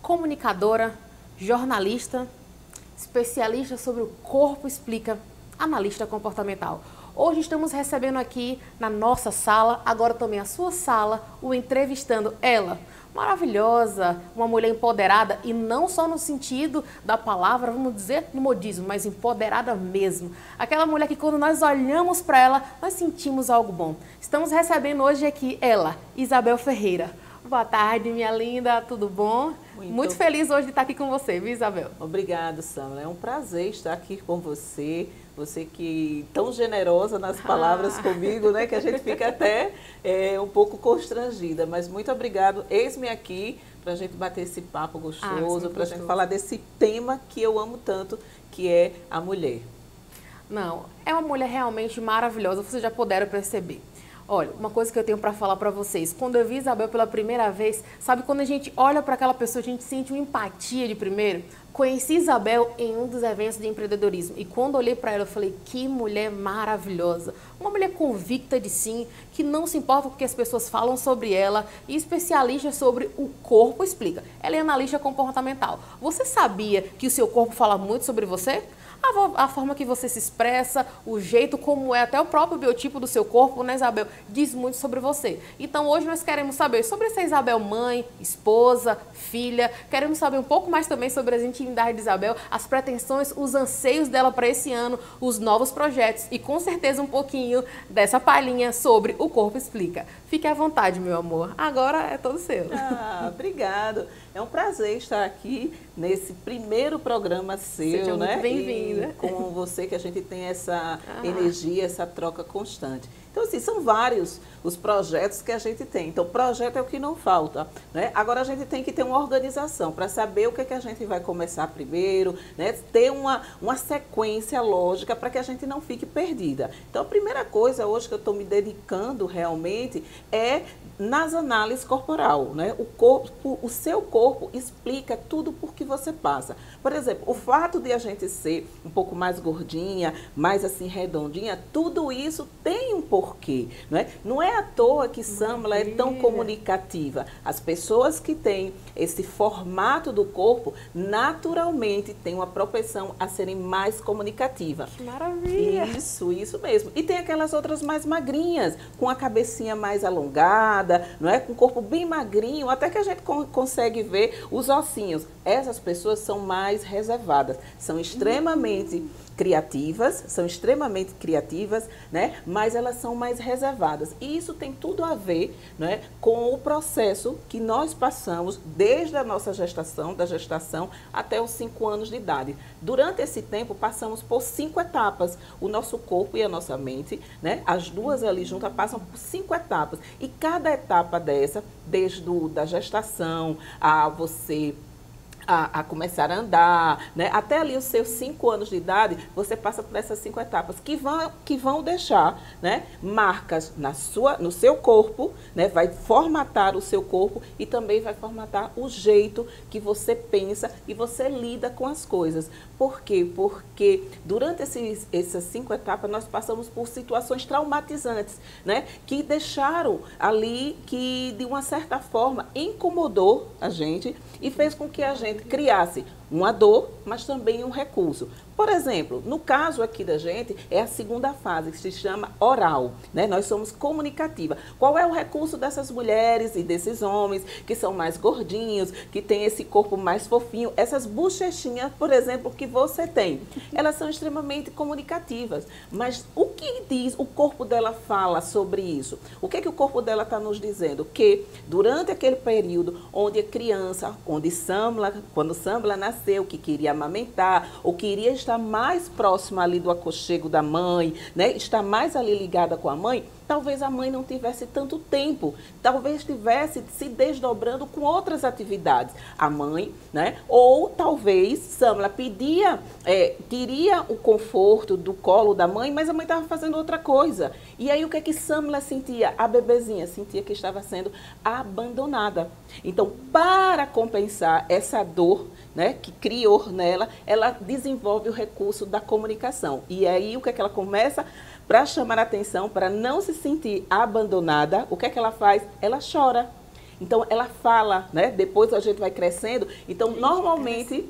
comunicadora, jornalista, especialista sobre o corpo explica, analista comportamental. Hoje estamos recebendo aqui na nossa sala, agora também a sua sala, o entrevistando ela, maravilhosa, uma mulher empoderada e não só no sentido da palavra, vamos dizer, no modismo, mas empoderada mesmo. Aquela mulher que quando nós olhamos para ela, nós sentimos algo bom. Estamos recebendo hoje aqui ela, Isabel Ferreira. Boa tarde, minha linda, tudo bom? Muito feliz hoje de estar aqui com você, viu, Isabel? Obrigada, Samla. É um prazer estar aqui com você. Você que tão generosa nas palavras comigo, né? Que a gente fica até um pouco constrangida. Mas muito obrigado. Eis-me aqui para a gente bater esse papo gostoso, para a gente falar desse tema que eu amo tanto, que é a mulher. Não, é uma mulher realmente maravilhosa, vocês já puderam perceber. Olha, uma coisa que eu tenho para falar para vocês, quando eu vi Isabel pela primeira vez, sabe quando a gente olha para aquela pessoa, a gente sente uma empatia de primeiro? Conheci Isabel em um dos eventos de empreendedorismo e quando olhei para ela eu falei, que mulher maravilhosa, uma mulher convicta de si, que não se importa com o que as pessoas falam sobre ela e especialista sobre o corpo explica. Ela é analista comportamental. Você sabia que o seu corpo fala muito sobre você? A forma que você se expressa, o jeito como é, até o próprio biotipo do seu corpo, né, Isabel, diz muito sobre você. Então, hoje nós queremos saber sobre essa Isabel mãe, esposa, filha, queremos saber um pouco mais também sobre as intimidades de Isabel, as pretensões, os anseios dela para esse ano, os novos projetos e, com certeza, um pouquinho dessa palhinha sobre o Corpo Explica. Fique à vontade, meu amor. Agora é todo seu. Obrigado. É um prazer estar aqui nesse primeiro programa seu, Seja né? Muito bem-vinda. Com você que a gente tem essa energia, essa troca constante. Então, assim, são vários os projetos que a gente tem. Então, projeto é o que não falta, né? Agora, a gente tem que ter uma organização para saber o que é que a gente vai começar primeiro, né? Ter uma sequência lógica para que a gente não fique perdida. Então, a primeira coisa hoje que eu estou me dedicando realmente é nas análises corporal, né? O seu corpo explica tudo por que você passa. Por exemplo, o fato de a gente ser um pouco mais gordinha, mais assim redondinha, tudo isso tem um porquê, né? Não é à toa que Samla é tão comunicativa. As pessoas que têm esse formato do corpo, naturalmente têm uma propensão a serem mais comunicativas. Que maravilha! Isso mesmo. E tem aquelas outras mais magrinhas, com a cabecinha mais alongada, não é? Com o corpo bem magrinho, até que a gente consegue ver os ossinhos. Essas pessoas são mais reservadas, são extremamente criativas, né? Mas elas são mais reservadas. E isso tem tudo a ver, né, com o processo que nós passamos desde a nossa gestação, da gestação até os 5 anos de idade. Durante esse tempo, passamos por 5 etapas. O nosso corpo e a nossa mente, né, as duas ali juntas, passam por 5 etapas. E cada etapa dessa, desde da gestação a você a começar a andar, né? Até ali os seus 5 anos de idade, você passa por essas 5 etapas que vão deixar, né, marcas no seu corpo, né? Vai formatar o seu corpo e também vai formatar o jeito que você pensa e você lida com as coisas. Por quê? Porque durante essas 5 etapas nós passamos por situações traumatizantes, né? Que deixaram ali, que de uma certa forma incomodou a gente e fez com que a gente criasse uma dor, mas também um recurso. Por exemplo, no caso aqui da gente, é a segunda fase, que se chama oral, né? Nós somos comunicativa. Qual é o recurso dessas mulheres e desses homens que são mais gordinhos, que têm esse corpo mais fofinho? Essas bochechinhas, por exemplo, que você tem, elas são extremamente comunicativas. Mas o que diz, o corpo dela fala sobre isso? O que é que o corpo dela está nos dizendo? Que durante aquele período onde a criança, quando Samla nasceu, que queria amamentar, ou queria estar mais próxima ali do aconchego da mãe, né? Estar mais ali ligada com a mãe, talvez a mãe não tivesse tanto tempo, talvez estivesse se desdobrando com outras atividades. A mãe, né? Ou talvez Samla queria o conforto do colo da mãe, mas a mãe estava fazendo outra coisa. E aí o que é que Samla sentia? A bebezinha sentia que estava sendo abandonada. Então, para compensar essa dor, né, que criou nela, ela desenvolve o recurso da comunicação. E aí o que é que ela começa? Para chamar a atenção, para não se sentir abandonada, o que é que ela faz? Ela chora. Então, ela fala, né? Depois a gente vai crescendo. Então, normalmente,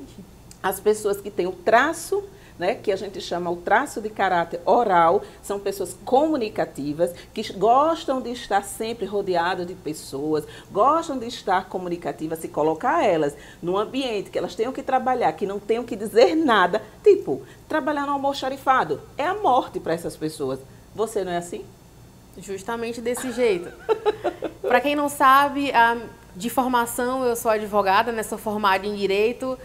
as pessoas que têm o traço, né, que a gente chama o traço de caráter oral, são pessoas comunicativas, que gostam de estar sempre rodeadas de pessoas, gostam de estar comunicativas, se colocar elas num ambiente que elas tenham que trabalhar, que não tenham que dizer nada, tipo, trabalhar no almoxarifado, é a morte para essas pessoas. Você não é assim? Justamente desse jeito. Para quem não sabe, de formação eu sou advogada, né, sou formada em Direito.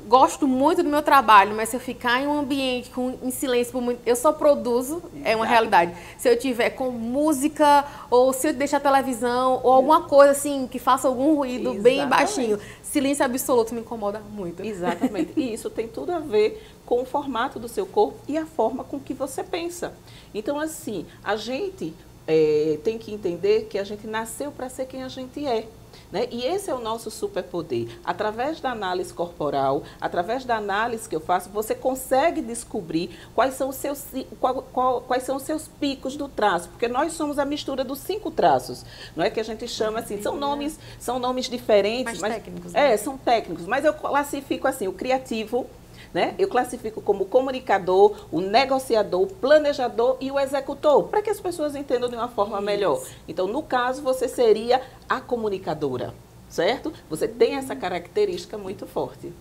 Gosto muito do meu trabalho, mas se eu ficar em um ambiente em silêncio por muito, eu só produzo, é uma realidade. Se eu tiver com música, ou se eu deixar a televisão, ou alguma coisa assim, que faça algum ruído bem baixinho, silêncio absoluto me incomoda muito. Exatamente. E isso tem tudo a ver com o formato do seu corpo e a forma com que você pensa. Então, assim, a gente tem que entender que a gente nasceu para ser quem a gente é. Né? E esse é o nosso superpoder. Através da análise corporal, através da análise que eu faço, você consegue descobrir quais são os seus picos do traço, porque nós somos a mistura dos 5 traços, não é que a gente chama assim, são nomes diferentes, mas técnicos, né? São técnicos, mas eu classifico assim, o criativo, né? Eu classifico como o comunicador, o negociador, o planejador e o executor, para que as pessoas entendam de uma forma melhor. Então, no caso, você seria a comunicadora, certo? Você tem essa característica muito forte.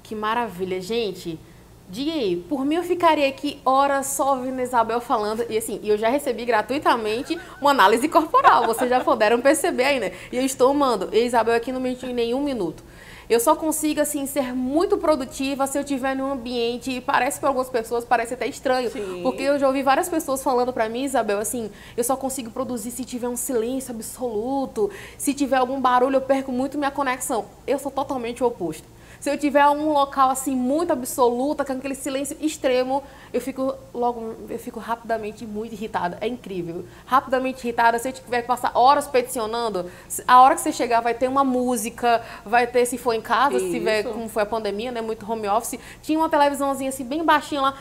Que maravilha, gente. Diga aí, por mim eu ficaria aqui horas só ouvindo a Isabel falando, e assim, eu já recebi gratuitamente uma análise corporal, vocês já puderam perceber aí, né? E eu estou amando, e a Isabel aqui não mentiu em nenhum minuto. Eu só consigo, assim, ser muito produtiva se eu estiver num ambiente, e parece para algumas pessoas, parece até estranho. Sim. Porque eu já ouvi várias pessoas falando para mim, Isabel, assim, eu só consigo produzir se tiver um silêncio absoluto, se tiver algum barulho eu perco muito minha conexão. Eu sou totalmente o oposto. Se eu tiver um local assim muito absoluto, com aquele silêncio extremo, eu fico rapidamente muito irritada. É incrível. Rapidamente irritada, se eu tiver que passar horas peticionando, a hora que você chegar vai ter uma música, vai ter, se for em casa, se tiver, como foi a pandemia, né, muito home office, tinha uma televisãozinha assim bem baixinha lá,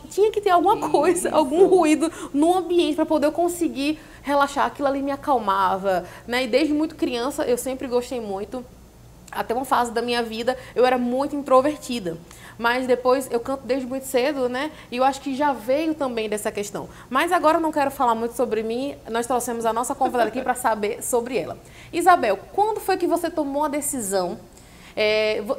tinha que ter alguma coisa, algum ruído no ambiente para poder eu conseguir relaxar. Aquilo ali me acalmava, né? E desde muito criança eu sempre gostei muito. Até uma fase da minha vida, eu era muito introvertida. Mas depois, eu canto desde muito cedo, né? E eu acho que já veio também dessa questão. Mas agora eu não quero falar muito sobre mim. Nós trouxemos a nossa convidada aqui para saber sobre ela. Isabel, quando foi que você tomou a decisão?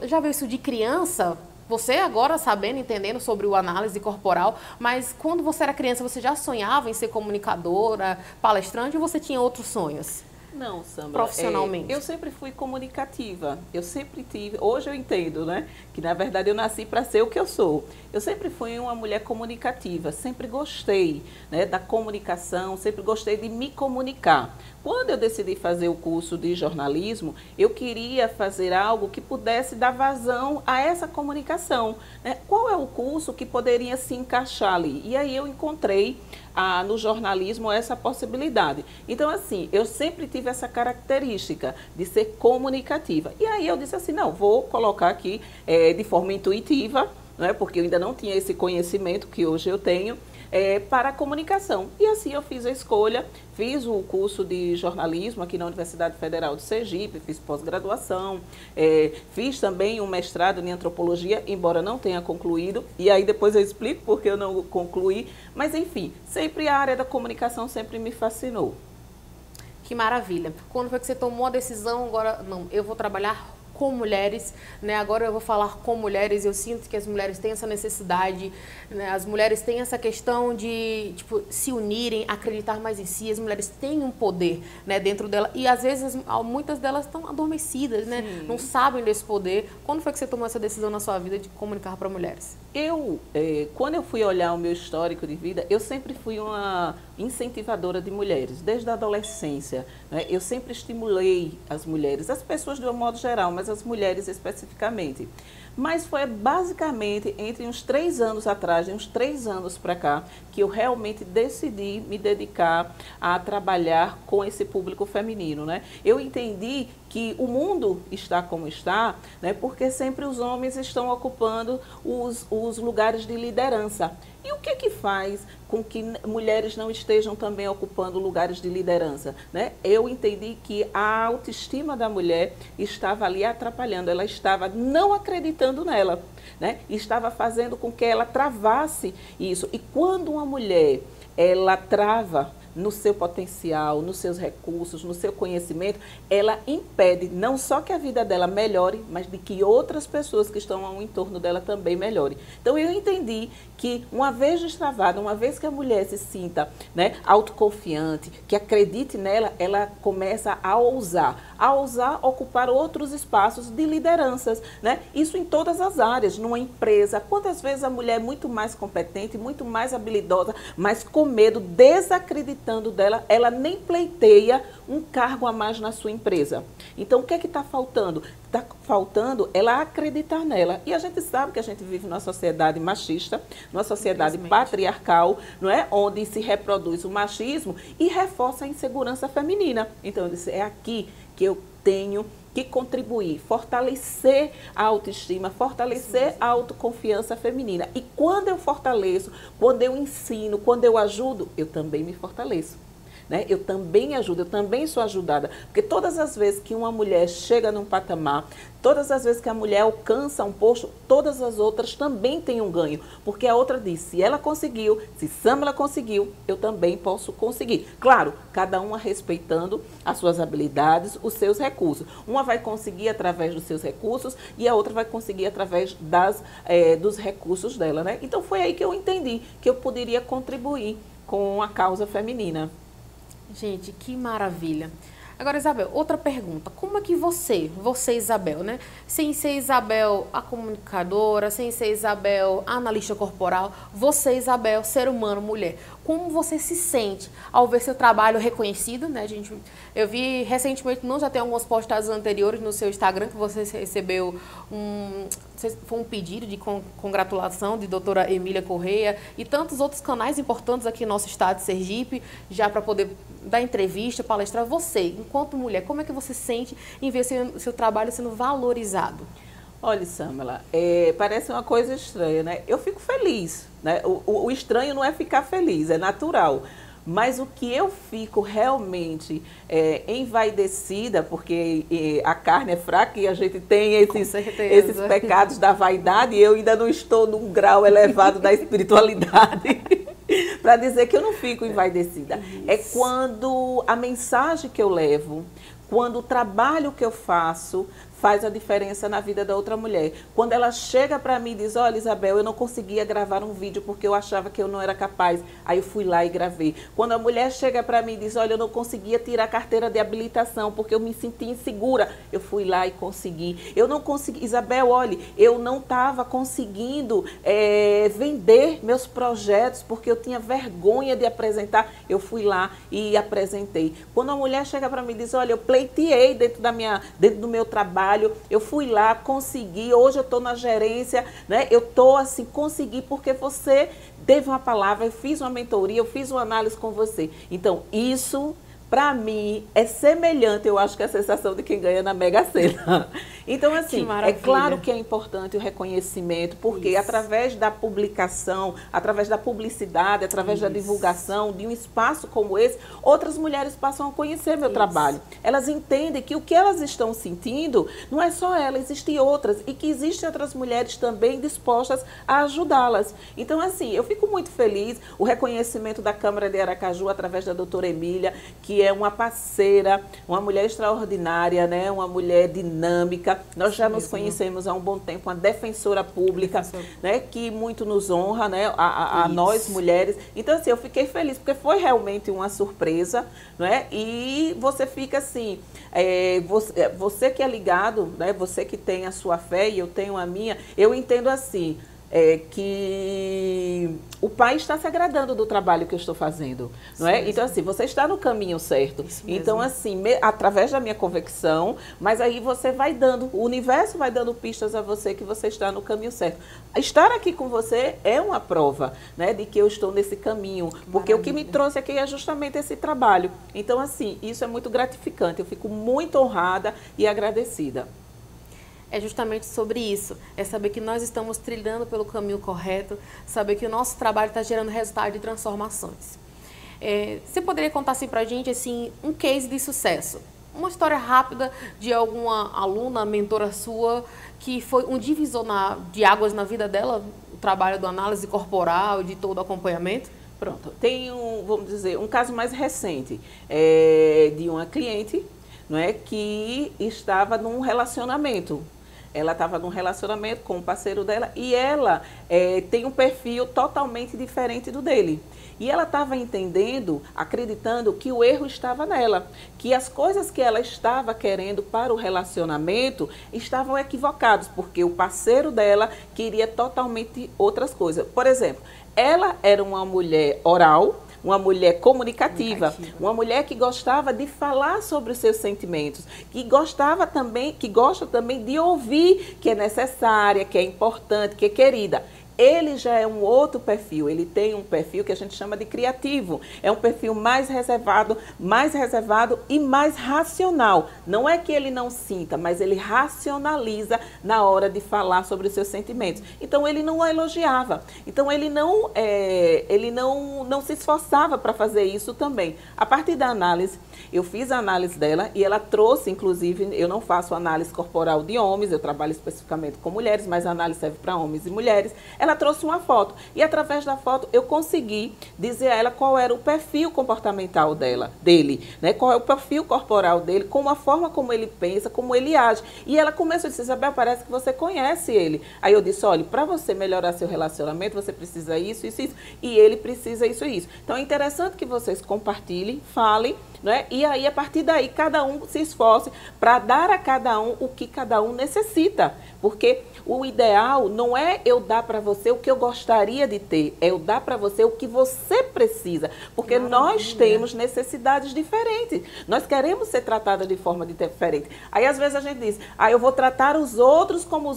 Já veio isso de criança? Você agora sabendo, entendendo sobre o análise corporal, mas quando você era criança, você já sonhava em ser comunicadora, palestrante, ou você tinha outros sonhos? Não, Sambra. Profissionalmente. Eu sempre fui comunicativa. Eu sempre tive... Hoje eu entendo, né? Que, na verdade, eu nasci para ser o que eu sou. Eu sempre fui uma mulher comunicativa. Sempre gostei, né, da comunicação. Sempre gostei de me comunicar. Quando eu decidi fazer o curso de jornalismo, eu queria fazer algo que pudesse dar vazão a essa comunicação, né? Qual é o curso que poderia se encaixar ali? E aí eu encontrei no jornalismo essa possibilidade. Então, assim, eu sempre tive essa característica de ser comunicativa. E aí eu disse assim, não, vou colocar aqui de forma intuitiva, né, porque eu ainda não tinha esse conhecimento que hoje eu tenho, para a comunicação. E assim eu fiz a escolha, fiz o curso de jornalismo aqui na Universidade Federal de Sergipe, fiz pós-graduação, fiz também um mestrado em antropologia, embora não tenha concluído, e aí depois eu explico porque eu não concluí, mas enfim, sempre a área da comunicação sempre me fascinou. Que maravilha. Quando foi que você tomou a decisão, agora, não, eu vou trabalhar com mulheres, né? Agora eu vou falar com mulheres, eu sinto que as mulheres têm essa necessidade, né? As mulheres têm essa questão de, tipo, se unirem, acreditar mais em si, as mulheres têm um poder, né, dentro dela, e às vezes muitas delas estão adormecidas, né? Sim. Não sabem desse poder. Quando foi que você tomou essa decisão na sua vida de comunicar para mulheres? Quando eu fui olhar o meu histórico de vida, eu sempre fui uma incentivadora de mulheres, desde a adolescência, né? Eu sempre estimulei as mulheres, as pessoas de um modo geral, mas as mulheres especificamente. Mas foi basicamente entre uns 3 anos atrás, de uns 3 anos para cá, que eu realmente decidi me dedicar a trabalhar com esse público feminino, né? Eu entendi que o mundo está como está, né, porque sempre os homens estão ocupando os lugares de liderança. E o que que faz com que mulheres não estejam também ocupando lugares de liderança, né? Eu entendi que a autoestima da mulher estava ali atrapalhando, ela estava não acreditando nela, né? Estava fazendo com que ela travasse isso. E quando uma mulher, ela trava no seu potencial, nos seus recursos, no seu conhecimento, ela impede não só que a vida dela melhore, mas de que outras pessoas que estão ao entorno dela também melhorem. Então eu entendi que uma vez destravada, uma vez que a mulher se sinta, né, autoconfiante, que acredite nela, ela começa a ousar ocupar outros espaços de lideranças, né? Isso em todas as áreas, numa empresa. Quantas vezes a mulher é muito mais competente, muito mais habilidosa, mas com medo, desacreditando dela, ela nem pleiteia um cargo a mais na sua empresa. Então, o que é que está faltando? Está faltando ela acreditar nela. E a gente sabe que a gente vive numa sociedade machista, numa sociedade patriarcal, não é? Onde se reproduz o machismo e reforça a insegurança feminina. Então, eu disse, é aqui que eu tenho que contribuir, fortalecer a autoestima, fortalecer a autoconfiança feminina. E quando eu fortaleço, quando eu ensino, quando eu ajudo, eu também me fortaleço. Né? Eu também ajudo, eu também sou ajudada. Porque todas as vezes que uma mulher chega num patamar, todas as vezes que a mulher alcança um posto, todas as outras também têm um ganho. Porque a outra diz, se ela conseguiu, se Samela conseguiu, eu também posso conseguir. Claro, cada uma respeitando as suas habilidades, os seus recursos. Uma vai conseguir através dos seus recursos e a outra vai conseguir através dos recursos dela. Né? Então foi aí que eu entendi que eu poderia contribuir com a causa feminina. Gente, que maravilha. Agora, Isabel, outra pergunta. Como é que você, Isabel, né? Sem ser Isabel, a comunicadora, sem ser Isabel, a analista corporal, você, Isabel, ser humano, mulher, como você se sente ao ver seu trabalho reconhecido, né, gente? Eu vi recentemente, não já tem algumas postagens anteriores no seu Instagram que você recebeu foi um pedido de congratulação de doutora Emília Correia e tantos outros canais importantes aqui no nosso estado de Sergipe, já para poder dar entrevista, palestrar. Você, enquanto mulher, como é que você sente em ver seu trabalho sendo valorizado? Olha, Samela, parece uma coisa estranha, né? Eu fico feliz, né? O estranho não é ficar feliz, é natural. Mas o que eu fico realmente envaidecida, porque a carne é fraca e a gente tem esses pecados da vaidade, e eu ainda não estou num grau elevado da espiritualidade para dizer que eu não fico envaidecida. Isso. É quando a mensagem que eu levo, quando o trabalho que eu faço faz a diferença na vida da outra mulher. Quando ela chega para mim e diz, olha, Isabel, eu não conseguia gravar um vídeo porque eu achava que eu não era capaz. Aí eu fui lá e gravei. Quando a mulher chega para mim e diz, olha, eu não conseguia tirar a carteira de habilitação porque eu me sentia insegura. Eu fui lá e consegui. Eu não consegui, Isabel, olha, eu não estava conseguindo vender meus projetos porque eu tinha vergonha de apresentar. Eu fui lá e apresentei. Quando a mulher chega para mim e diz, olha, eu pleiteei dentro do meu trabalho, eu fui lá, consegui, hoje eu estou na gerência, né? Eu estou assim, consegui porque você teve uma palavra, eu fiz uma mentoria, eu fiz uma análise com você. Então, isso, para mim, é semelhante, eu acho que é a sensação de quem ganha na Mega Sena. Então, assim, é claro que é importante o reconhecimento, porque através da publicação, através da publicidade, através da divulgação de um espaço como esse, outras mulheres passam a conhecer meu trabalho. Elas entendem que o que elas estão sentindo não é só ela, existem outras, e que existem outras mulheres também dispostas a ajudá-las. Então, assim, eu fico muito feliz, o reconhecimento da Câmara de Aracaju, através da doutora Emília, que é uma parceira, uma mulher extraordinária, né? Uma mulher dinâmica. Nós já nos conhecemos há um bom tempo, uma defensora pública, né? Que muito nos honra, né? A nós mulheres. Então, assim, eu fiquei feliz, porque foi realmente uma surpresa, né? E você fica assim, você que é ligado, né? Você que tem a sua fé e eu tenho a minha, eu entendo assim, que o pai está se agradando do trabalho que eu estou fazendo, não é? Então, assim, você está no caminho certo. Então, assim, através da minha convicção, mas aí você vai dando, o universo vai dando pistas a você que você está no caminho certo. Estar aqui com você é uma prova, né, de que eu estou nesse caminho, porque o que me trouxe aqui é justamente esse trabalho. Então, assim, isso é muito gratificante. Eu fico muito honrada e agradecida. é justamente sobre isso. É saber que nós estamos trilhando pelo caminho correto, saber que o nosso trabalho está gerando resultado de transformações. Você poderia contar assim pra gente assim, um case de sucesso? Uma história rápida de alguma aluna, mentora sua, que foi um divisor de águas na vida dela, o trabalho da análise corporal, de todo o acompanhamento? Pronto, tem vamos dizer, um caso mais recente de uma cliente, não é, que estava num relacionamento. Ela estava num relacionamento com o parceiro dela e ela tem um perfil totalmente diferente do dele. E ela estava entendendo, acreditando que o erro estava nela, que as coisas que ela estava querendo para o relacionamento estavam equivocadas, porque o parceiro dela queria totalmente outras coisas. Por exemplo, ela era uma mulher oral, uma mulher comunicativa, uma mulher que gostava de falar sobre os seus sentimentos, que gosta também de ouvir que é necessária, que é importante, que é querida. Ele já é um outro perfil, ele tem um perfil que a gente chama de criativo. É um perfil mais reservado e mais racional. Não é que ele não sinta, mas ele racionaliza na hora de falar sobre os seus sentimentos. Então, ele não a elogiava. Então, ele não se esforçava para fazer isso também. A partir da análise, eu fiz a análise dela e ela trouxe, inclusive, eu não faço análise corporal de homens, eu trabalho especificamente com mulheres, mas a análise serve para homens e mulheres. Ela trouxe uma foto e através da foto eu consegui dizer a ela qual era o perfil comportamental dele, né? Qual é o perfil corporal dele, com a forma como ele pensa, como ele age. E ela começou a dizer, Isabel, parece que você conhece ele. Aí eu disse, olha, para você melhorar seu relacionamento, você precisa isso, isso, isso, e ele precisa isso e isso. Então é interessante que vocês compartilhem, falem, né? E aí, a partir daí, cada um se esforce para dar a cada um o que cada um necessita. Porque o ideal não é eu dar para você o que eu gostaria de ter, é eu dar para você o que você precisa. Porque nós temos necessidades diferentes. Nós queremos ser tratadas de forma diferente. Aí, às vezes, a gente diz, eu vou tratar os outros como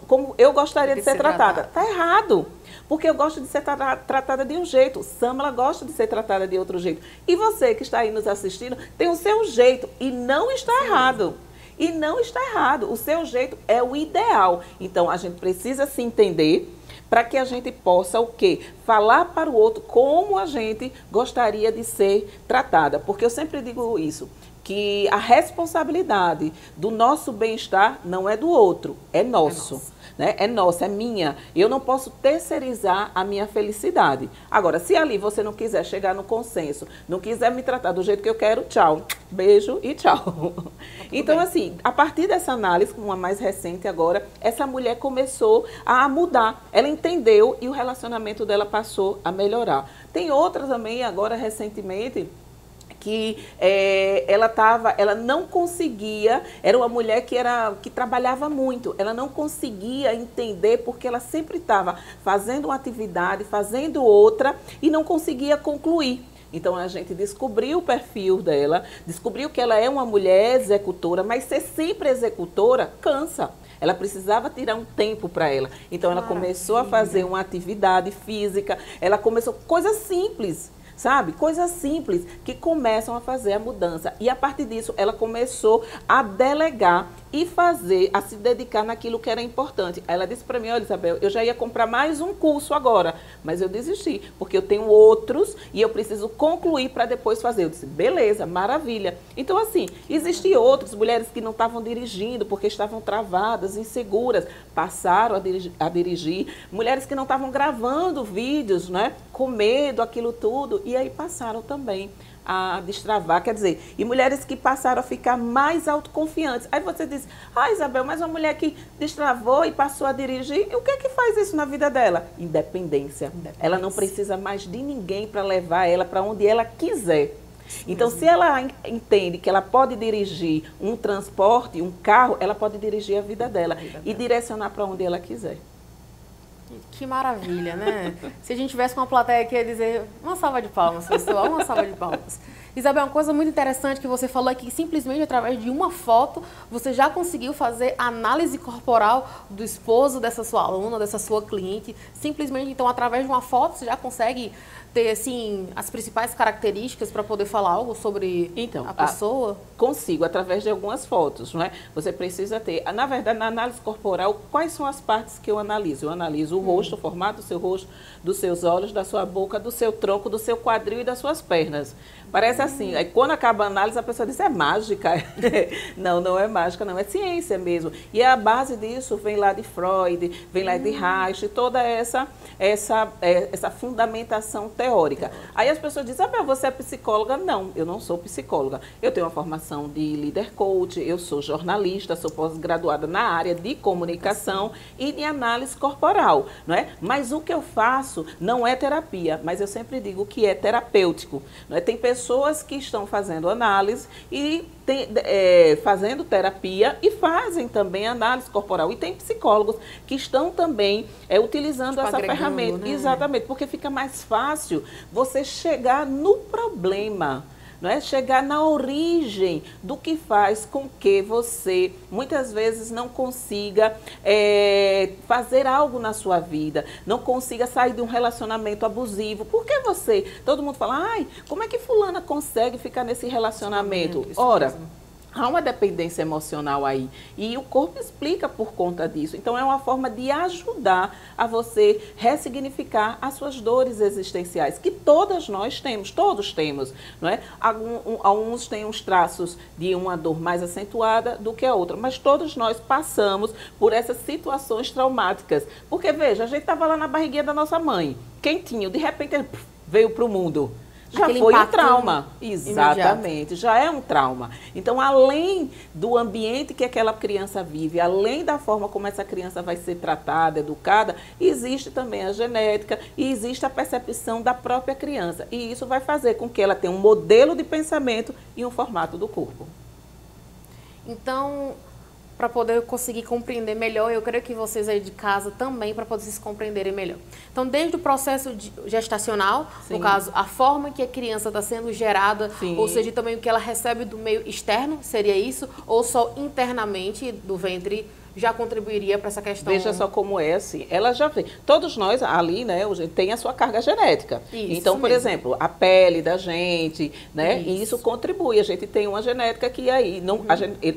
como eu gostaria de ser tratada. Está errado. Porque eu gosto de ser tratada de um jeito. Samela gosta de ser tratada de outro jeito. E você que está aí nos assistindo tem o seu jeito e não está errado. E não está errado. O seu jeito é o ideal. Então, a gente precisa se entender para que a gente possa o quê? Falar para o outro como a gente gostaria de ser tratada. Porque eu sempre digo isso, que a responsabilidade do nosso bem-estar não é do outro, é nosso. Né? É nossa, é minha. Eu não posso terceirizar a minha felicidade. Agora, se ali você não quiser chegar no consenso, não quiser me tratar do jeito que eu quero, tchau. Beijo e tchau. Então, assim, a partir dessa análise, uma mais recente agora, essa mulher começou a mudar. Ela entendeu e o relacionamento dela passou a melhorar. Tem outras também, agora recentemente, que ela não conseguia, era uma mulher que trabalhava muito, ela não conseguia entender porque ela sempre estava fazendo uma atividade, fazendo outra e não conseguia concluir. Então, a gente descobriu o perfil dela, descobriu que ela é uma mulher executora, mas ser sempre executora cansa. Ela precisava tirar um tempo para ela. Então, ela começou a fazer uma atividade física, ela começou coisas simples. Sabe? Coisas simples que começam a fazer a mudança. E a partir disso, ela começou a delegar e a se dedicar naquilo que era importante. Aí ela disse para mim, olha, Isabel, eu já ia comprar mais um curso agora, mas eu desisti, porque eu tenho outros e eu preciso concluir para depois fazer. Eu disse, beleza, maravilha. Então, assim, existiam outras mulheres que não estavam dirigindo porque estavam travadas, inseguras, passaram a dirigir. Mulheres que não estavam gravando vídeos, né, com medo, aquilo tudo, e aí passaram também a destravar, quer dizer, e mulheres que passaram a ficar mais autoconfiantes. Aí você diz, Isabel, mas uma mulher que destravou e passou a dirigir, e o que é que faz isso na vida dela? Independência. Ela não precisa mais de ninguém para levar ela para onde ela quiser. Então, se ela entende que ela pode dirigir um transporte, um carro, ela pode dirigir a vida dela e direcionar para onde ela quiser. Que maravilha, né? Se a gente tivesse uma plateia aqui, ia dizer uma salva de palmas, pessoal, uma salva de palmas. Isabel, uma coisa muito interessante que você falou é que simplesmente através de uma foto você já conseguiu fazer análise corporal do esposo dessa sua aluna, dessa sua cliente. Simplesmente, então, através de uma foto você já consegue ter, assim, as principais características para poder falar algo sobre a pessoa? Consigo, através de algumas fotos, não é? Você precisa ter, na verdade, na análise corporal, quais são as partes que eu analiso? Eu analiso o rosto, o formato do seu rosto, dos seus olhos, da sua boca, do seu tronco, do seu quadril e das suas pernas. Parece assim, aí quando acaba a análise, a pessoa diz, é mágica. Não, não é mágica, não, é ciência mesmo. E a base disso vem lá de Freud, vem lá de Reich, toda essa fundamentação teórica. Aí as pessoas dizem, você é psicóloga? Não, eu não sou psicóloga. Eu tenho uma formação de líder coach, eu sou jornalista, sou pós-graduada na área de comunicação e de análise corporal, não é? Mas o que eu faço não é terapia, mas eu sempre digo que é terapêutico, não é? Tem pessoas que estão fazendo análise e fazendo terapia e fazem também análise corporal. E tem psicólogos que estão também utilizando essa ferramenta. Né? Exatamente, porque fica mais fácil você chegar no problema. Não é? Chegar na origem do que faz com que você, muitas vezes, não consiga fazer algo na sua vida, não consiga sair de um relacionamento abusivo. Por que você? Todo mundo fala, como é que fulana consegue ficar nesse relacionamento? Ora, há uma dependência emocional aí e o corpo explica por conta disso. Então, é uma forma de ajudar a você ressignificar as suas dores existenciais, que todas nós temos, todos temos, não é? Alguns têm uns traços de uma dor mais acentuada do que a outra, mas todos nós passamos por essas situações traumáticas. Porque, veja, a gente estava lá na barriguinha da nossa mãe, quentinho, de repente ele veio para o mundo. Já foi um trauma. Exatamente, imediato. Já é um trauma. Então, além do ambiente que aquela criança vive, além da forma como essa criança vai ser tratada, educada, existe também a genética e existe a percepção da própria criança. E isso vai fazer com que ela tenha um modelo de pensamento e um formato do corpo. Então, para poder conseguir compreender melhor, eu creio que vocês aí de casa também, para poder se compreenderem melhor. Então, desde o processo gestacional, sim, no caso, a forma que a criança está sendo gerada, sim, ou seja, também o que ela recebe do meio externo, seria isso? Ou só internamente do ventre já contribuiria para essa questão? Veja só como é assim, ela já vem. Todos nós ali, né, tem a sua carga genética. Isso, então, por exemplo, a pele da gente, né, e isso contribui. A gente tem uma genética que aí, não,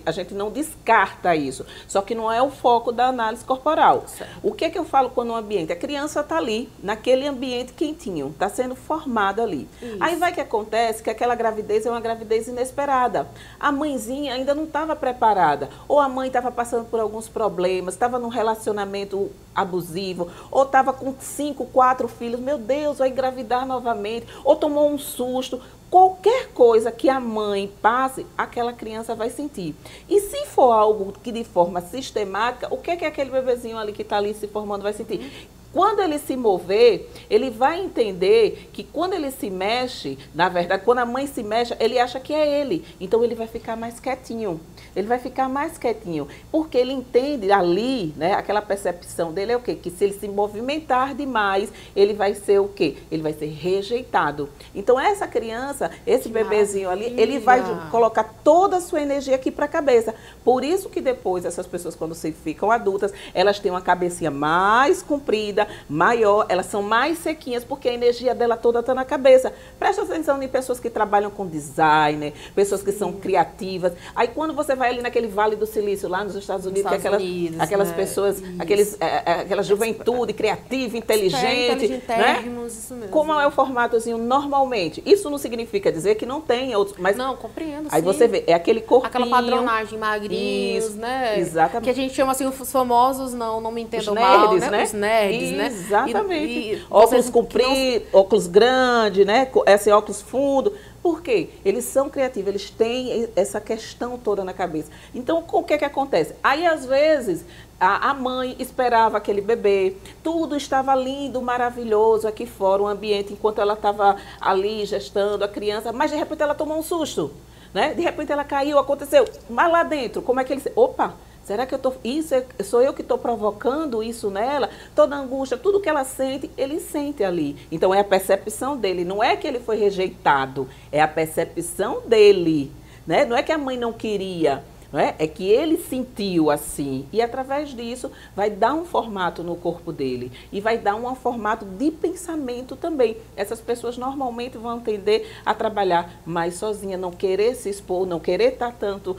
a gente não descarta isso. Só que não é o foco da análise corporal. Certo. O que é que eu falo quando um ambiente? A criança está ali, naquele ambiente quentinho, está sendo formada ali. Isso. Aí vai que acontece que aquela gravidez é uma gravidez inesperada. A mãezinha ainda não estava preparada, ou a mãe estava passando por alguns problemas, estava num relacionamento abusivo, ou estava com 5, 4 filhos, meu Deus, vai engravidar novamente, ou tomou um susto. Qualquer coisa que a mãe passe, aquela criança vai sentir. E se for algo que de forma sistemática, o que é que aquele bebezinho ali que está ali se formando vai sentir? Quando ele se mover, ele vai entender que quando ele se mexe, na verdade, quando a mãe se mexe, ele acha que é ele. Então, ele vai ficar mais quietinho. Ele vai ficar mais quietinho. Porque ele entende ali, né, aquela percepção dele é o quê? Que se ele se movimentar demais, ele vai ser o quê? Ele vai ser rejeitado. Então, essa criança, esse bebezinho ali, ele vai colocar toda a sua energia aqui para a cabeça. Por isso que depois, essas pessoas, quando se ficam adultas, elas têm uma cabecinha mais comprida, maior, elas são mais sequinhas, porque a energia dela toda está na cabeça. Presta atenção em pessoas que trabalham com designer, pessoas que são criativas. Aí quando você vai ali naquele Vale do Silício, lá nos Estados Unidos, que aquelas né? Pessoas, aquela juventude criativa, inteligente, né? Isso mesmo. Como é o formatozinho normalmente? Isso não significa dizer que não tem outros, mas não, compreendo. Aí sim, você vê, é aquele corpinho, aquela padronagem, magrinhos, isso, né? Exatamente. Que a gente chama assim os famosos, não me entendam mal, né? Os nerds, né? Exatamente. Óculos compridos, óculos grandes, né? Esse óculos fundo. Por quê? Eles são criativos, eles têm essa questão toda na cabeça. Então, o que é que acontece? Aí, às vezes, a mãe esperava aquele bebê, tudo estava lindo, maravilhoso aqui fora, o ambiente, enquanto ela estava ali gestando a criança, mas de repente ela tomou um susto, né? De repente ela caiu, aconteceu. Mas lá dentro, como é que ele... Opa! Será que sou eu que estou provocando isso nela? Toda angústia, tudo que ela sente, ele sente ali. Então, é a percepção dele. Não é que ele foi rejeitado, é a percepção dele. Né? Não é que a mãe não queria. Não é? É que ele sentiu assim, e através disso vai dar um formato no corpo dele e vai dar um formato de pensamento também. Essas pessoas normalmente vão tender a trabalhar mais sozinha, não querer se expor, não querer estar tanto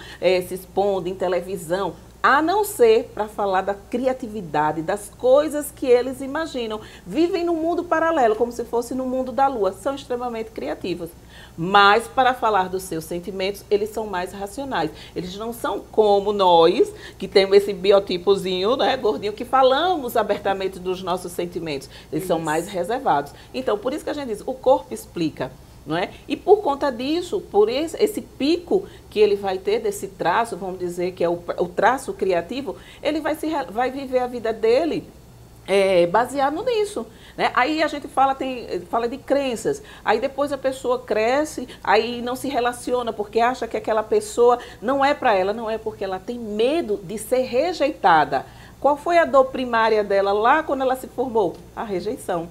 se expondo em televisão, a não ser para falar da criatividade, das coisas que eles imaginam. Vivem num mundo paralelo, como se fosse no mundo da lua, são extremamente criativos. Mas, para falar dos seus sentimentos, eles são mais racionais. Eles não são como nós, que temos esse biotipozinho, né, gordinho, que falamos abertamente dos nossos sentimentos. Eles são mais reservados. Então, por isso que a gente diz, o corpo explica. Não é? E por conta disso, por esse pico que ele vai ter desse traço, vamos dizer que é o traço criativo, ele vai viver a vida dele baseado nisso. Né? Aí a gente fala de crenças, aí depois a pessoa cresce, aí não se relaciona porque acha que aquela pessoa não é para ela, não é porque ela tem medo de ser rejeitada. Qual foi a dor primária dela lá quando ela se formou? A rejeição.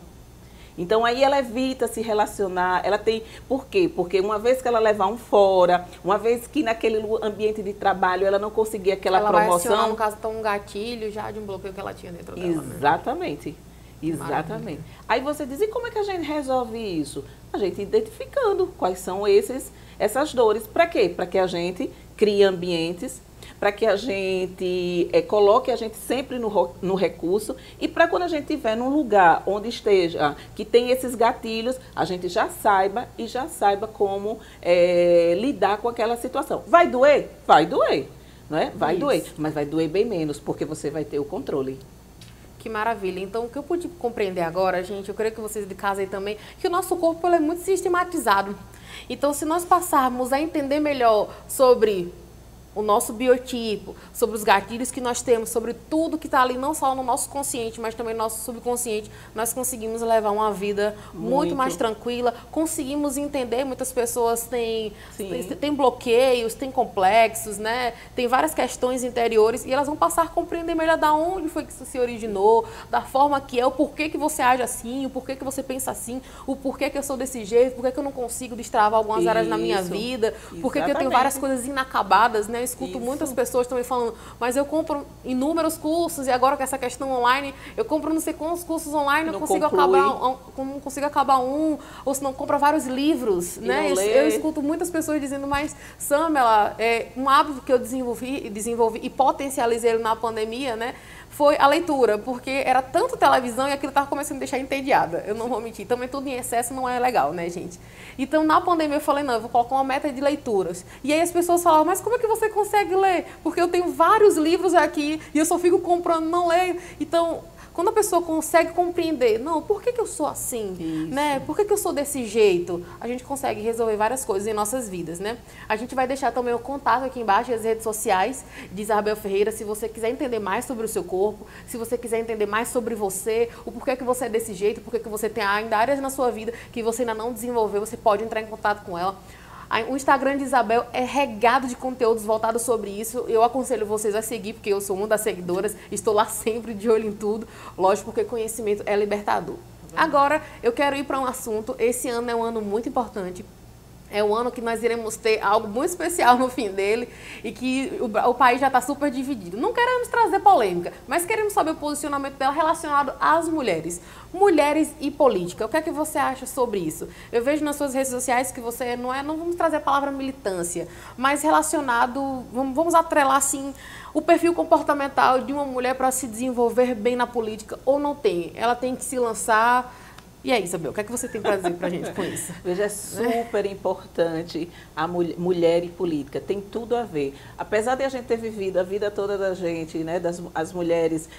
Então, aí ela evita se relacionar, ela tem... Por quê? Porque uma vez que ela levar um fora, uma vez que naquele ambiente de trabalho ela não conseguir aquela promoção... Ela vai acionar, no caso, um gatilho já de um bloqueio que ela tinha dentro dela. Exatamente. Né? Exatamente. Maravilha. Aí você diz, e como é que a gente resolve isso? A gente identificando quais são essas dores. Para quê? Para que a gente crie ambientes, para que a gente coloque a gente sempre no recurso e para quando a gente estiver num lugar onde esteja, que tem esses gatilhos, a gente já saiba como lidar com aquela situação. Vai doer? Vai doer, não é? Vai doer, mas vai doer bem menos, porque você vai ter o controle. Que maravilha. Então, o que eu pude compreender agora, gente, eu creio que vocês de casa aí também, que o nosso corpo ele é muito sistematizado. Então, se nós passarmos a entender melhor sobre o nosso biotipo, sobre os gatilhos que nós temos, sobre tudo que está ali, não só no nosso consciente, mas também no nosso subconsciente, nós conseguimos levar uma vida muito mais tranquila, conseguimos entender, muitas pessoas têm bloqueios, têm complexos, né? Tem várias questões interiores e elas vão passar a compreender melhor da onde foi que isso se originou, da forma que é, o porquê que você age assim, o porquê que você pensa assim, o porquê que eu sou desse jeito, porquê que eu não consigo destravar algumas áreas na minha vida, porquê que eu tenho várias coisas inacabadas, né? Eu escuto muitas pessoas também falando, mas eu compro inúmeros cursos e agora com essa questão online, eu compro não sei quantos cursos online, eu não consigo acabar um, ou se não compra vários livros, né? Eu escuto muitas pessoas dizendo, mas Samela, um hábito que eu desenvolvi e potencializei ele na pandemia, né? Foi a leitura, porque era tanto televisão e aquilo estava começando a me deixar entediada. Eu não vou mentir. Também tudo em excesso não é legal, né, gente? Então, na pandemia, eu falei, não, eu vou colocar uma meta de leituras. E aí as pessoas falavam, mas como é que você consegue ler? Porque eu tenho vários livros aqui e eu só fico comprando, não leio. Então, quando a pessoa consegue compreender, não, por que eu sou assim? Né? Por que eu sou desse jeito? A gente consegue resolver várias coisas em nossas vidas, né? A gente vai deixar também o contato aqui embaixo, as redes sociais de Isabel Ferreira, se você quiser entender mais sobre o seu corpo, se você quiser entender mais sobre você, o porquê que você é desse jeito, porquê que você tem ainda áreas na sua vida que você ainda não desenvolveu, você pode entrar em contato com ela. O Instagram de Isabel é regado de conteúdos voltados sobre isso. Eu aconselho vocês a seguir, porque eu sou uma das seguidoras. Estou lá sempre de olho em tudo. Lógico, porque conhecimento é libertador. Agora, eu quero ir para um assunto. Esse ano é um ano muito importante. É um ano que nós iremos ter algo muito especial no fim dele e que o país já está super dividido. Não queremos trazer polêmica, mas queremos saber o posicionamento dela relacionado às mulheres. Mulheres e política. O que é que você acha sobre isso? Eu vejo nas suas redes sociais que você não vamos trazer a palavra militância, mas relacionado, vamos atrelar assim, o perfil comportamental de uma mulher para se desenvolver bem na política ou não tem. Ela tem que se lançar. E aí, Isabel, o que é que você tem para dizer para a gente com isso? Veja, é super importante a mulher e política, tem tudo a ver. Apesar de a gente ter vivido a vida toda da gente, né, as mulheres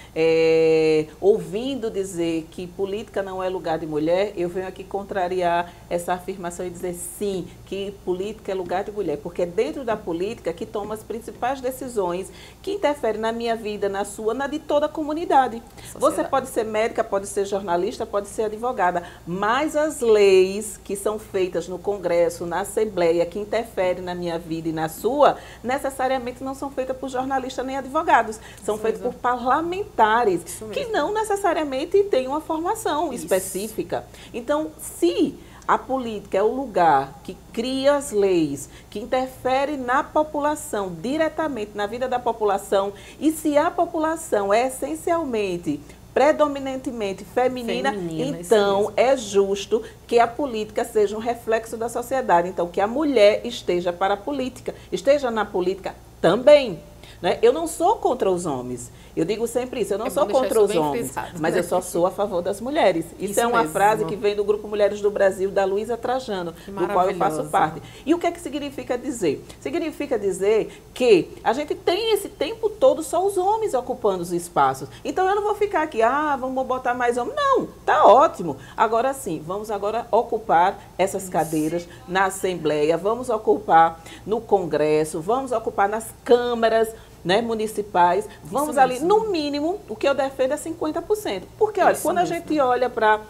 ouvindo dizer que política não é lugar de mulher, eu venho aqui contrariar essa afirmação e dizer sim, que política é lugar de mulher, porque é dentro da política que toma as principais decisões que interferem na minha vida, na sua, na de toda a comunidade. Você pode ser médica, pode ser jornalista, pode ser advogada. representada, mas as leis que são feitas no Congresso, na Assembleia, que interferem na minha vida e na sua, necessariamente não são feitas por jornalistas nem advogados, são feitas por parlamentares, que não necessariamente têm uma formação específica. Então, se a política é o lugar que cria as leis, que interfere na população, diretamente na vida da população, e se a população é essencialmente, predominantemente feminina, então é justo que a política seja um reflexo da sociedade. Então, que a mulher esteja para a política, esteja na política também. Né? Eu não sou contra os homens. Eu digo sempre isso, eu não sou contra os homens, mas eu só sou a favor das mulheres. Isso é uma frase que vem do Grupo Mulheres do Brasil, da Luísa Trajano, do qual eu faço parte. E o que é que significa dizer? Significa dizer que a gente tem esse tempo todo só os homens ocupando os espaços. Então eu não vou ficar aqui, vamos botar mais homens. Não, tá ótimo. Agora sim, vamos agora ocupar essas cadeiras na Assembleia, vamos ocupar no Congresso, vamos ocupar nas câmaras, né, municipais, vamos ali, no mínimo, o que eu defendo é 50%. Porque, olha, quando a gente olha para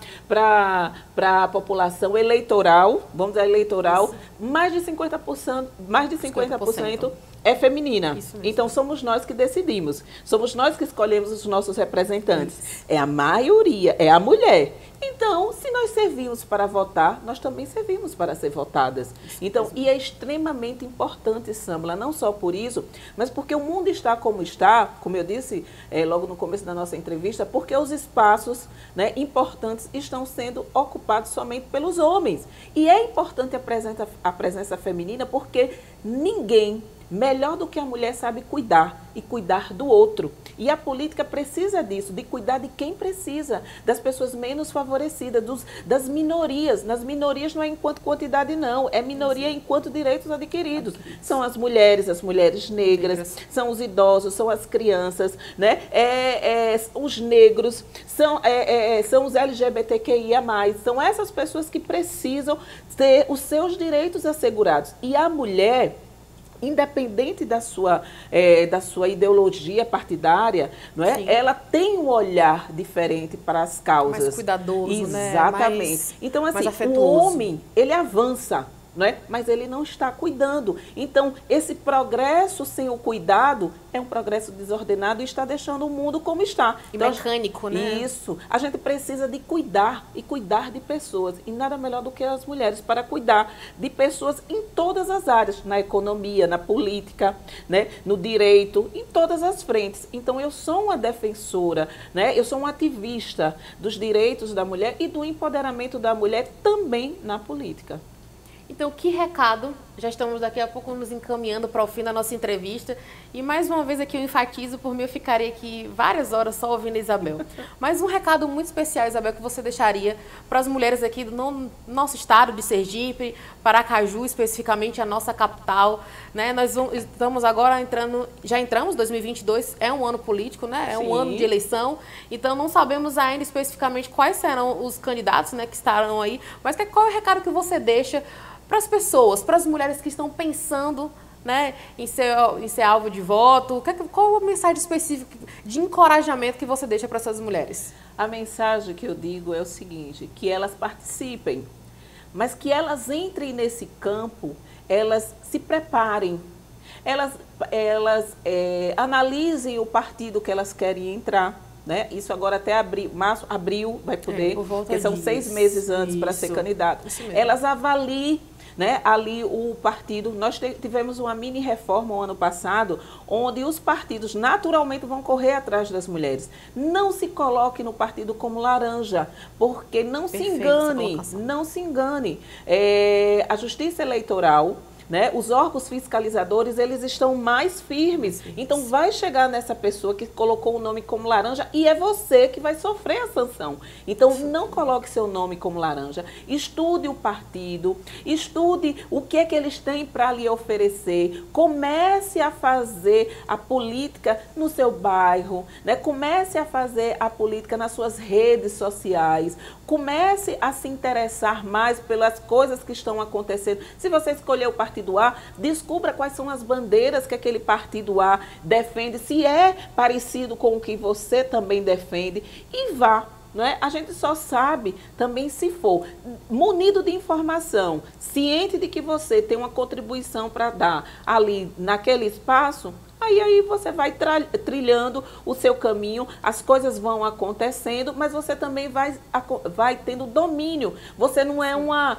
a população eleitoral, vamos dizer, eleitoral, mais de 50% é feminina. Então, somos nós que decidimos. Somos nós que escolhemos os nossos representantes. É a maioria, é a mulher. Então, se nós servimos para votar, nós também servimos para ser votadas. Então, e é extremamente importante, Sâmela, não só por isso, mas porque o mundo está, como eu disse logo no começo da nossa entrevista, porque os espaços, né, importantes estão sendo ocupados somente pelos homens. E é importante a presença feminina porque ninguém melhor do que a mulher sabe cuidar e cuidar do outro. E a política precisa disso, de cuidar de quem precisa, das pessoas menos favorecidas, das minorias. Nas minorias não é enquanto quantidade, não, é minoria enquanto direitos adquiridos. São as mulheres negras, são os idosos, são as crianças, né? Os negros, são os LGBTQIA+, são essas pessoas que precisam ter os seus direitos assegurados. E a mulher, independente da sua ideologia partidária, não é? Ela tem um olhar diferente para as causas. Mais cuidadoso, exatamente. Então, assim, o homem, ele avança, não é? Mas ele não está cuidando. Então, esse progresso sem o cuidado é um progresso desordenado e está deixando o mundo como está. E então, mecânico, né? Isso. A gente precisa de cuidar e cuidar de pessoas. E nada melhor do que as mulheres para cuidar de pessoas em todas as áreas, na economia, na política, né, no direito, em todas as frentes. Então, eu sou uma defensora, né? Eu sou uma ativista dos direitos da mulher e do empoderamento da mulher também na política. Então, que recado, já estamos daqui a pouco nos encaminhando para o fim da nossa entrevista, e mais uma vez aqui eu enfatizo, por mim eu ficaria aqui várias horas só ouvindo a Isabel. Mas um recado muito especial, Isabel, que você deixaria para as mulheres aqui do nosso estado de Sergipe, Paracaju, especificamente a nossa capital, né? Nós estamos agora já entramos, 2022 é um ano político, né? É um ano de eleição, então não sabemos ainda especificamente quais serão os candidatos, né, que estarão aí, mas qual é o recado que você deixa para as pessoas, para as mulheres que estão pensando, né, em ser alvo de voto? Qual a mensagem específica de encorajamento que você deixa para essas mulheres? A mensagem que eu digo é o seguinte, que elas participem, mas que elas entrem nesse campo, elas se preparem, elas analisem o partido que elas querem entrar. Né? Isso agora até abril vai poder, porque são 6 meses antes para ser candidato. Elas avaliem, né, ali o partido. Nós tivemos uma mini reforma o ano passado, onde os partidos naturalmente vão correr atrás das mulheres. Não se coloque no partido como laranja, porque não se engane. A Justiça Eleitoral, né, os órgãos fiscalizadores, eles estão mais firmes. Então, vai chegar nessa pessoa que colocou o nome como laranja e é você que vai sofrer a sanção. Então, não coloque seu nome como laranja. Estude o partido, estude o que é que eles têm para lhe oferecer. Comece a fazer a política no seu bairro, né? Comece a fazer a política nas suas redes sociais. Comece a se interessar mais pelas coisas que estão acontecendo. Se você escolher o partido A, descubra quais são as bandeiras que aquele partido A defende, se é parecido com o que você também defende, e vá não é? A gente só sabe também se for munido de informação, ciente de que você tem uma contribuição para dar ali naquele espaço. Aí você vai trilhando o seu caminho, as coisas vão acontecendo, mas você também vai tendo domínio. Você não é uma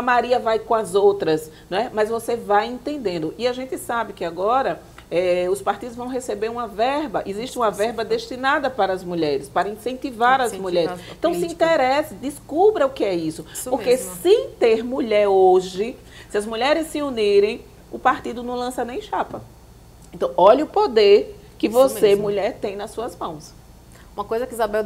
Maria vai com as outras, né? Mas você vai entendendo. E a gente sabe que agora os partidos vão receber uma verba, existe uma verba destinada para as mulheres, para incentivar as mulheres. Então se interesse, descubra o que é isso. Porque mesmo. Sem ter mulher hoje, se as mulheres se unirem, o partido não lança nem chapa. Então, olha o poder que você, mulher, tem nas suas mãos. Uma coisa que Isabel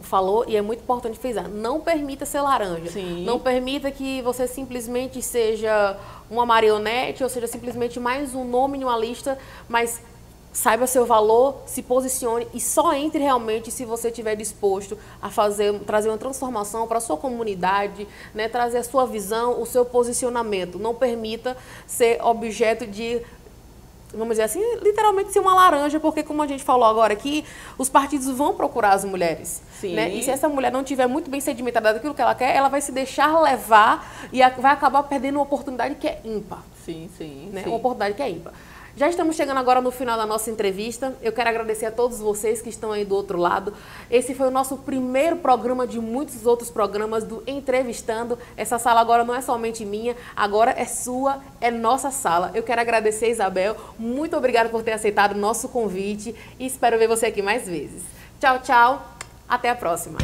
falou, e é muito importante frisar, não permita ser laranja. Sim. Não permita que você simplesmente seja uma marionete, ou seja, simplesmente mais um nome em uma lista, mas saiba seu valor, se posicione e só entre realmente se você estiver disposto a trazer uma transformação para a sua comunidade, né, trazer a sua visão, o seu posicionamento. Não permita ser objeto de, vamos dizer assim, literalmente ser uma laranja, porque como a gente falou agora aqui, os partidos vão procurar as mulheres. Sim. Né? E se essa mulher não tiver muito bem sedimentada daquilo que ela quer, ela vai se deixar levar e vai acabar perdendo uma oportunidade que é ímpar. Sim, sim. Né? Sim. Uma oportunidade que é ímpar. Já estamos chegando agora no final da nossa entrevista. Eu quero agradecer a todos vocês que estão aí do outro lado. Esse foi o nosso primeiro programa de muitos outros programas do Entrevistando. Essa sala agora não é somente minha, agora é sua, é nossa sala. Eu quero agradecer a Isabel. Muito obrigada por ter aceitado o nosso convite e espero ver você aqui mais vezes. Tchau, tchau. Até a próxima.